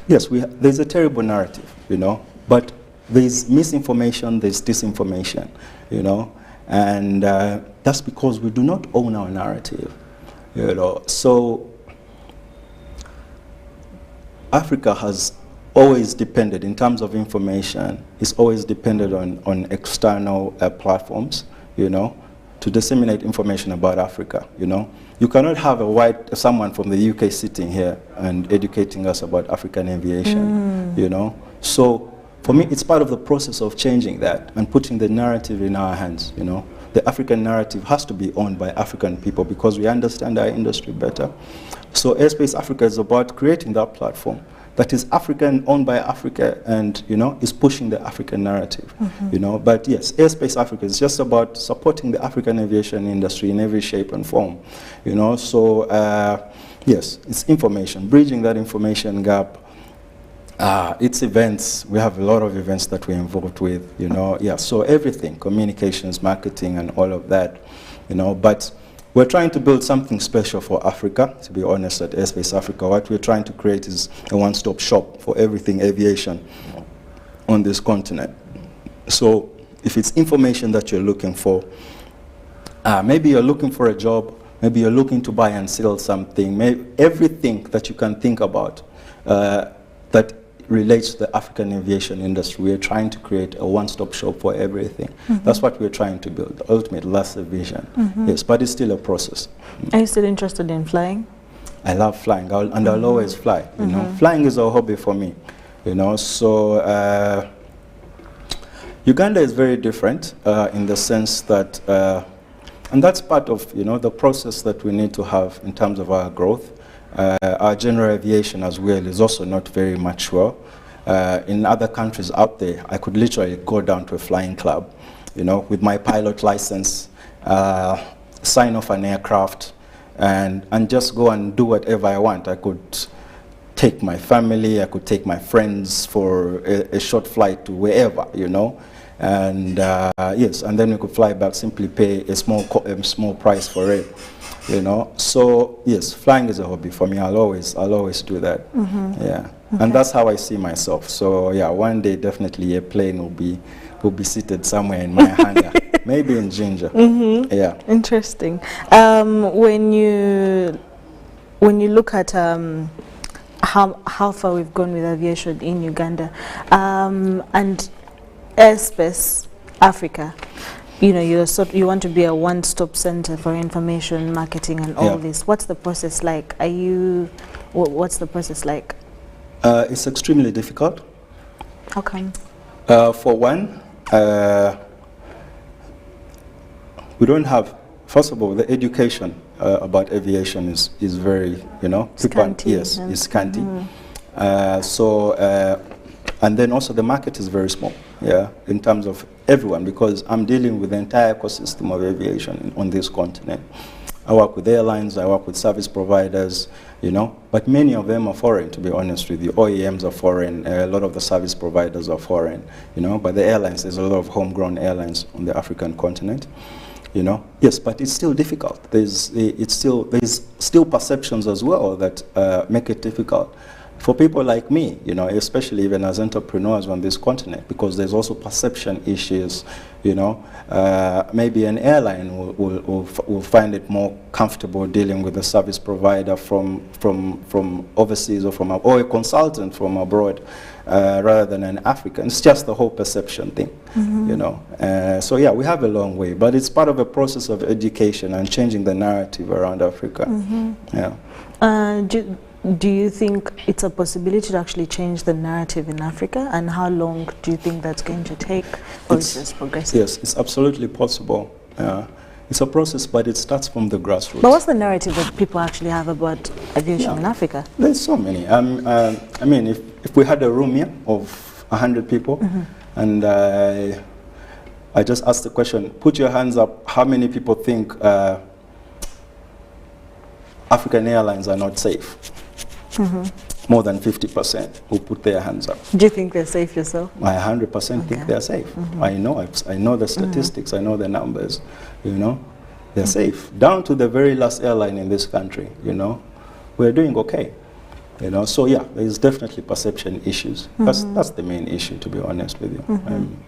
yes, there's a terrible narrative, you know, but there's misinformation, there's disinformation, you know, and that's because we do not own our narrative, you know. So Africa has always depended, in terms of information, it's always depended on external platforms, you know, to disseminate information about Africa, you know. You cannot have someone from the UK sitting here and educating us about African aviation, you know. So for me, it's part of the process of changing that and putting the narrative in our hands, you know. The African narrative has to be owned by African people because we understand our industry better. So Airspace Africa is about creating that platform that is African, owned by Africa, and, you know, is pushing the African narrative, you know. But yes, Airspace Africa is just about supporting the African aviation industry in every shape and form, you know. So yes, it's information, bridging that information gap. It's events. We have a lot of events that we're involved with, you know. Yeah, so everything, communications, marketing, and all of that, you know. But we're trying to build something special for Africa, to be honest, at Airspace Africa. What we're trying to create is a one-stop shop for everything aviation on this continent. So if it's information that you're looking for, maybe you're looking for a job, maybe you're looking to buy and sell something, everything that you can think about that relates to the African aviation industry. We're trying to create a one-stop shop for everything. That's what we're trying to build. Ultimately, that's the vision. Yes, but it's still a process. Are you still interested in flying? I love flying, and I'll always fly. You know, flying is a hobby for me. You know, so Uganda is very different in the sense that, and that's part of, you know, the process that we need to have in terms of our growth. Our general aviation as well is also not very mature. In other countries out there, I could literally go down to a flying club, you know, with my pilot license, sign off an aircraft, and just go and do whatever I want. I could take my family, I could take my friends for a short flight to wherever, you know. And yes, and then we could fly back, simply pay a small price for it. You know, so yes, flying is a hobby for me. I'll always do that. Yeah, and that's how I see myself. So yeah, one day definitely a plane will be seated somewhere in my hangar, maybe in Ginger. Yeah, interesting. When you look at how far we've gone with aviation in Uganda, and Airspace Africa, you know, you want to be a one-stop center for information, marketing, and all this. What's the process like? What's the process like? It's extremely difficult. How come? For one, we don't have, first of all, the education about aviation is very, you know, scanty. Is scanty. And then also the market is very small, in terms of everyone, because I'm dealing with the entire ecosystem of aviation on this continent. I work with airlines, I work with service providers, you know, but many of them are foreign, to be honest with you. OEMs are foreign, a lot of the service providers are foreign, you know, but the airlines, there's a lot of homegrown airlines on the African continent, you know. Yes, but it's still difficult. There's still perceptions as well that make it difficult. For people like me, you know, especially even as entrepreneurs on this continent, because there's also perception issues, you know. Maybe an airline will find it more comfortable dealing with a service provider from overseas or a consultant from abroad rather than an African. It's just the whole perception thing, you know. So yeah, we have a long way, but it's part of a process of education and changing the narrative around Africa. Do you think it's a possibility to actually change the narrative in Africa, and how long do you think that's going to take, or is this progressive? Yes, it's absolutely possible. It's a process, but it starts from the grassroots. But what's the narrative that people actually have about aviation in Africa? There's so many. I mean, if we had a room here of 100 people, and I just asked the question, put your hands up, how many people think African airlines are not safe? More than 50% who put their hands up. Do you think they're safe yourself? I 100% think they're safe. I know the statistics, I know the numbers, you know. They're safe. Down to the very last airline in this country, you know. We're doing okay, you know. So yeah, there's definitely perception issues. That's the main issue, to be honest with you. I'm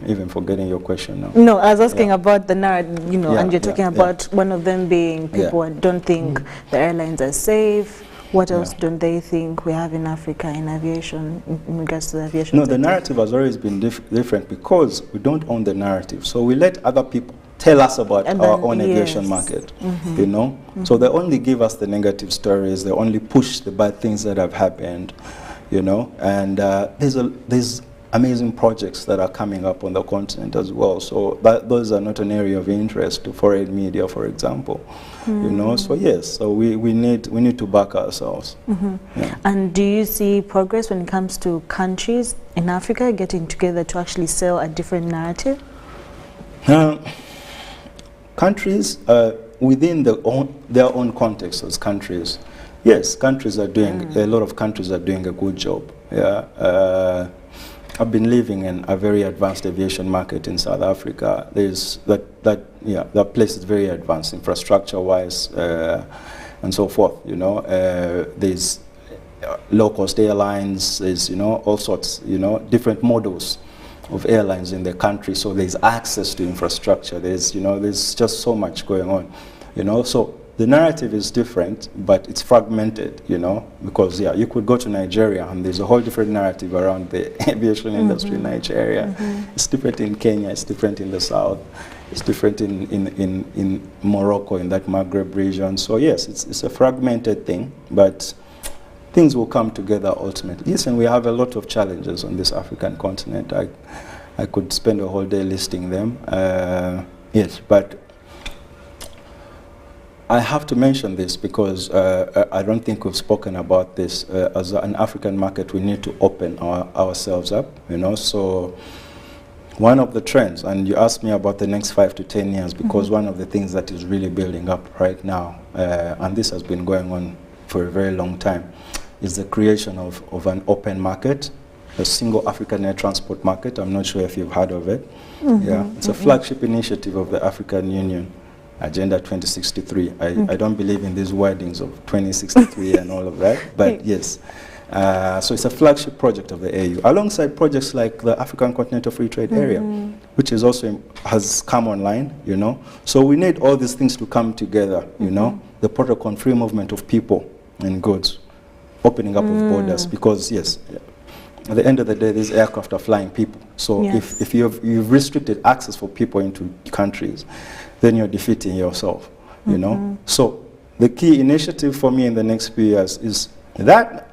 even forgetting your question now. No, I was asking about the narrative, you know, and you're talking about one of them being people don't think the airlines are safe. What else don't they think we have in Africa in aviation, in regards to the aviation sector? The narrative has always been different because we don't own the narrative. So we let other people tell us about our own aviation market, you know. So they only give us the negative stories, they only push the bad things that have happened, you know. And there's amazing projects that are coming up on the continent as well. So those are not an area of interest to foreign media, for example. You know, so yes, so we need to back ourselves. And do you see progress when it comes to countries in Africa getting together to actually sell a different narrative? Countries within their own context as countries, yes, countries are doing a lot of countries are doing a good job. I've been living in a very advanced aviation market in South Africa. There's that place is very advanced infrastructure-wise and so forth. You know, there's low-cost airlines. There's all sorts. Different models of airlines in the country. So there's access to infrastructure. There's there's just so much going on. So the narrative is different, but it's fragmented, because you could go to Nigeria and there's a whole different narrative around the aviation industry in Nigeria. It's different in Kenya, it's different in the south, it's different in Morocco, in that Maghreb region. So yes, it's a fragmented thing, but things will come together ultimately. Yes, and we have a lot of challenges on this African continent. I could spend a whole day listing them. Yes, but I have to mention this because I don't think we've spoken about this. As an African market, we need to open ourselves up, So one of the trends, and you asked me about the next 5 to 10 years, because one of the things that is really building up right now, and this has been going on for a very long time, is the creation of an open market, a single African air transport market. I'm not sure if you've heard of it. It's a flagship initiative of the African Union. Agenda 2063. I don't believe in these wordings of 2063 and all of that, but yes. So it's a flagship project of the AU, alongside projects like the African Continental Free Trade Area, which is also has come online, So we need all these things to come together, The protocol and free movement of people and goods, opening up of borders, because yes, at the end of the day, these aircraft are flying people. So Yes. if you've restricted access for people into countries, then you're defeating yourself, you know. So the key initiative for me in the next few years is that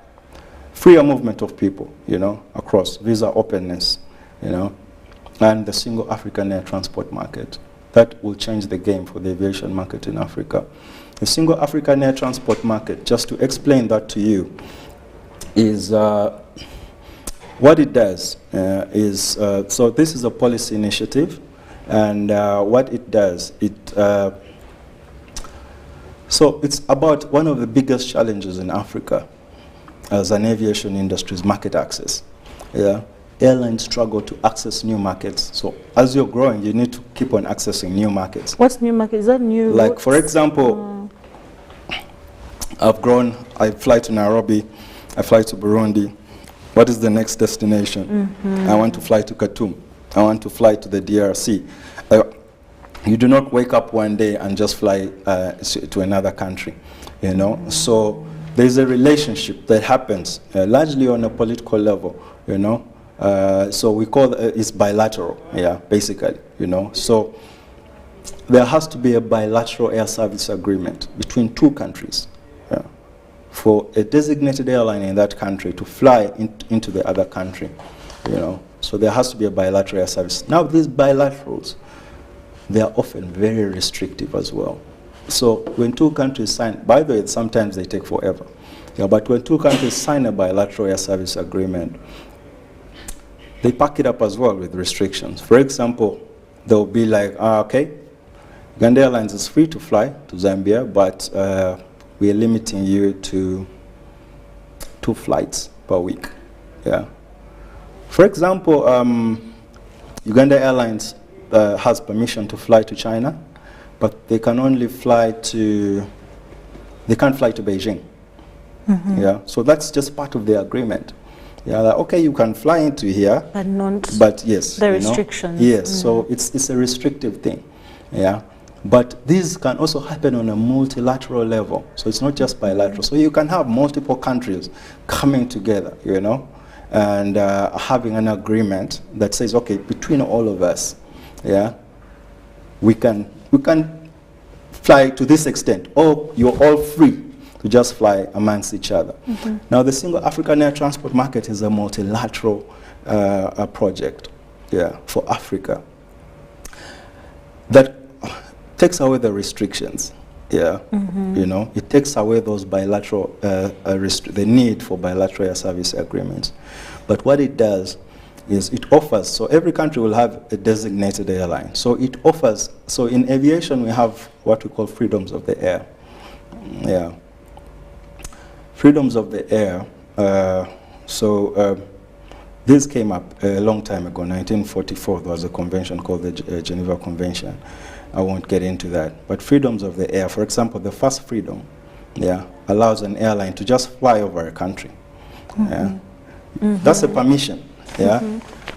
freer movement of people, you know, across visa openness, you know, and the single African air transport market. That will change the game for the aviation market in Africa. The single African air transport market, just to explain that to you, is what it does is, so this is a policy initiative, and what it does, so it's about one of the biggest challenges in Africa as an aviation industry is market access. Yeah. Airlines struggle to access new markets. So as you're growing, you need to keep on accessing new markets. What's new market? Is that new? Like, for example, I've grown, I fly to Nairobi, I fly to Burundi. What is the next destination? I want to fly to Khartoum. I want to fly to the DRC. You do not wake up one day and just fly to another country, you know? So there's a relationship that happens largely on a political level, you know? So we call it's bilateral, yeah, basically, you know. So there has to be a bilateral air service agreement between two countries, yeah, for a designated airline in that country to fly into the other country, you know. So there has to be a bilateral air service. Now these bilaterals, they are often very restrictive as well. So when two countries sign, by the way, sometimes they take forever, yeah, but when two countries sign a bilateral air service agreement, they pack it up as well with restrictions. For example, they'll be like, okay, Uganda Airlines is free to fly to Zambia, but we are limiting you to 2 flights per week. Yeah. For example, Uganda Airlines has permission to fly to China, but they can only fly to, they can't fly to Beijing. Yeah. So that's just part of the agreement. Yeah, like, okay, you can fly into here, But not but yes, the you know, restrictions. yes, so it's a restrictive thing. Yeah, but these can also happen on a multilateral level. So it's not just bilateral. So you can have multiple countries coming together, you know, and having an agreement that says, okay, between all of us, yeah, we can fly to this extent, or you're all free to just fly amongst each other. Now, the single African air transport market is a multilateral project, yeah, for Africa that takes away the restrictions, yeah, you know, it takes away those bilateral, the need for bilateral air service agreements. But what it does is it offers, so every country will have a designated airline. So it offers, so in aviation we have what we call freedoms of the air, yeah. Freedoms of the air, this came up a long time ago, 1944, there was a convention called the Geneva Convention. I won't get into that. But freedoms of the air, for example, the first freedom, yeah, allows an airline to just fly over a country. Yeah. That's a permission, yeah,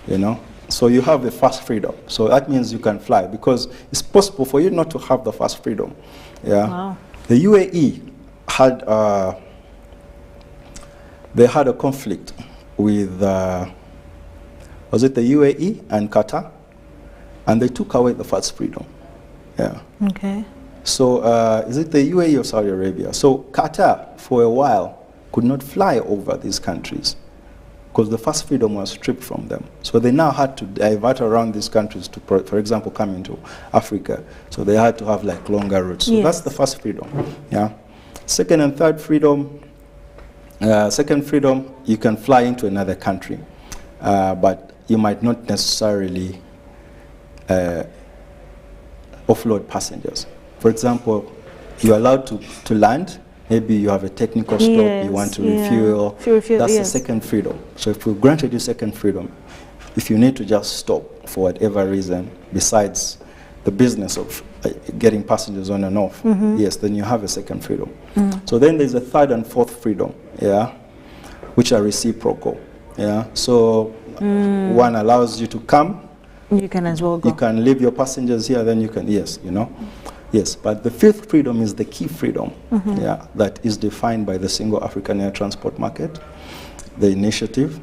you know. So you have the first freedom. So that means you can fly, because it's possible for you not to have the first freedom, yeah. Wow. The UAE had, they had a conflict with, was it the UAE and Qatar? And they took away the first freedom. Yeah. Okay. So is it the UAE or Saudi Arabia? So Qatar, for a while, could not fly over these countries because the first freedom was stripped from them. So they now had to divert around these countries to, for example, come into Africa. So they had to have like longer routes. So that's the first freedom. Yeah. Second and third freedom. Second freedom, you can fly into another country, but you might not necessarily offload passengers. For example, you're allowed to land. Maybe you have a technical stop, you want to refuel. That's the second freedom. So if we granted you second freedom, if you need to just stop for whatever reason, besides the business of getting passengers on and off, yes, then you have a second freedom. So then there's a third and fourth freedom, yeah, which are reciprocal, yeah. So one allows you to come. You can as well go. You can leave your passengers here, then you can, yes, you know. Yes, but the fifth freedom is the key freedom, yeah, that is defined by the single African air transport market, the initiative.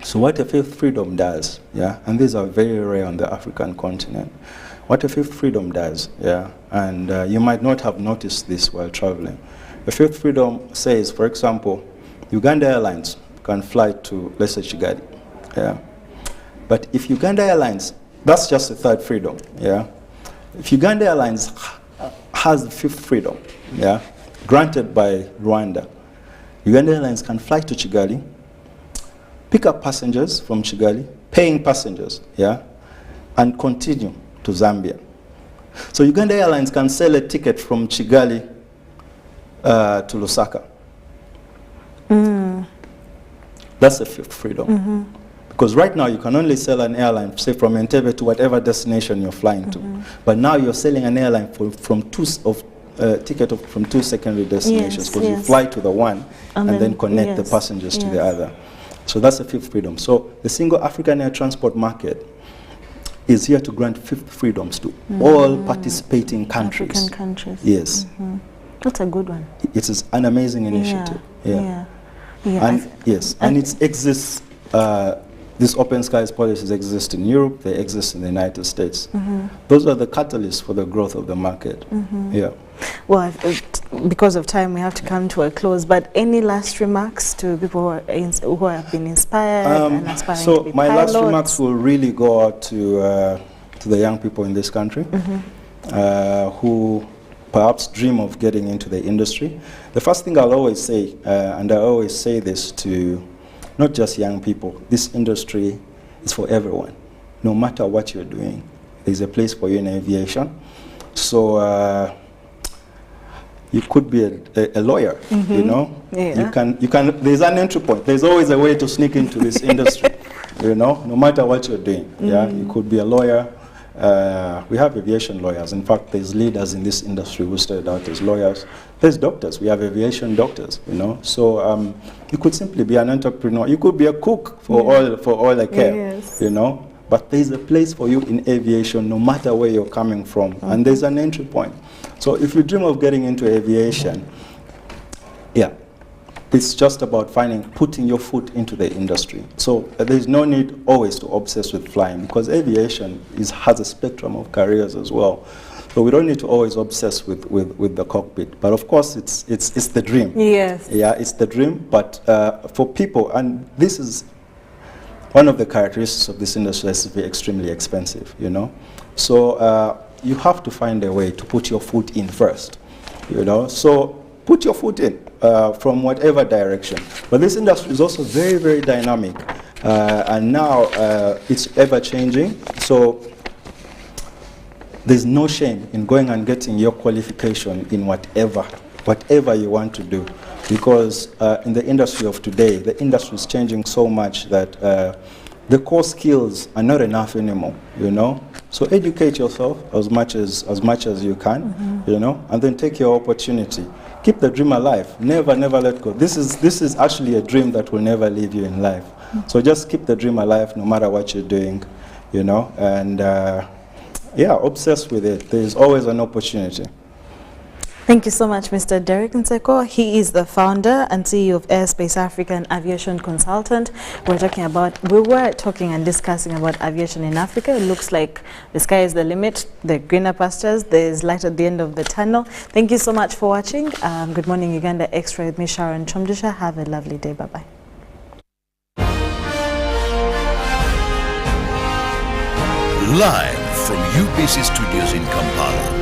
So what a fifth freedom does, yeah, and these are very rare on the African continent. What a fifth freedom does, yeah, and you might not have noticed this while traveling. The fifth freedom says, for example, Uganda Airlines can fly to, let's say, Kigali, yeah. But if Uganda Airlines, that's just the third freedom, yeah. If Uganda Airlines has the fifth freedom, yeah, granted by Rwanda, Uganda Airlines can fly to Kigali, pick up passengers from Kigali, paying passengers, yeah, and continue to Zambia. So Uganda Airlines can sell a ticket from Kigali to Lusaka. That's the fifth freedom. Because right now you can only sell an airline, say from Entebbe to whatever destination you're flying to. But now you're selling an airline from two secondary destinations, because you fly to the one and then connect the passengers to the other. So that's the fifth freedom. So the single African air transport market is here to grant fifth freedoms to all participating countries. African countries. Yes. That's a good one. It is an amazing initiative. And it exists. These open skies policies exist in Europe, they exist in the United States. Those are the catalysts for the growth of the market. Well, because of time, we have to come to a close, but any last remarks to people who have been inspired and aspiring to be my pilots? last remarks will really go out to the young people in this country who perhaps dream of getting into the industry. The first thing I'll always say, and I always say this to not just young people, this industry is for everyone. No matter what you're doing, there's a place for you in aviation. So you could be a lawyer, you know. You can. There's an entry point. There's always a way to sneak into this industry, you know. No matter what you're doing, you could be a lawyer. We have aviation lawyers. In fact, there's leaders in this industry who started out as lawyers. There's doctors. We have aviation doctors, you know. So you could simply be an entrepreneur. You could be a cook for all I care, you know. But there's a place for you in aviation, no matter where you're coming from, and there's an entry point. So if you dream of getting into aviation, it's just about putting your foot into the industry. So there's no need always to obsess with flying, because aviation has a spectrum of careers as well. So we don't need to always obsess with the cockpit. But of course, it's the dream. Yes. Yeah, it's the dream. But for people, and this is one of the characteristics of this industry, is to be extremely expensive, you know. So you have to find a way to put your foot in first, you know. So put your foot in from whatever direction. But this industry is also very, very dynamic. And now it's ever changing. So there's no shame in going and getting your qualification in whatever you want to do. Because in the industry of today, the industry is changing so much that the core skills are not enough anymore, you know. So educate yourself as much as you can, you know, and then take your opportunity. Keep the dream alive. Never let go. This is actually a dream that will never leave you in life. So just keep the dream alive no matter what you're doing, you know, and obsess with it. There's always an opportunity. Thank you so much, Mr. Derek Nseko. He is the founder and CEO of Airspace Africa, an aviation consultant. We were talking and discussing about aviation in Africa. It looks like the sky is the limit, the greener pastures, there's light at the end of the tunnel. Thank you so much for watching. Good Morning Uganda Extra with me, Sharon Chomdusha. Have a lovely day. Bye-bye. Live from UBC Studios in Kampala.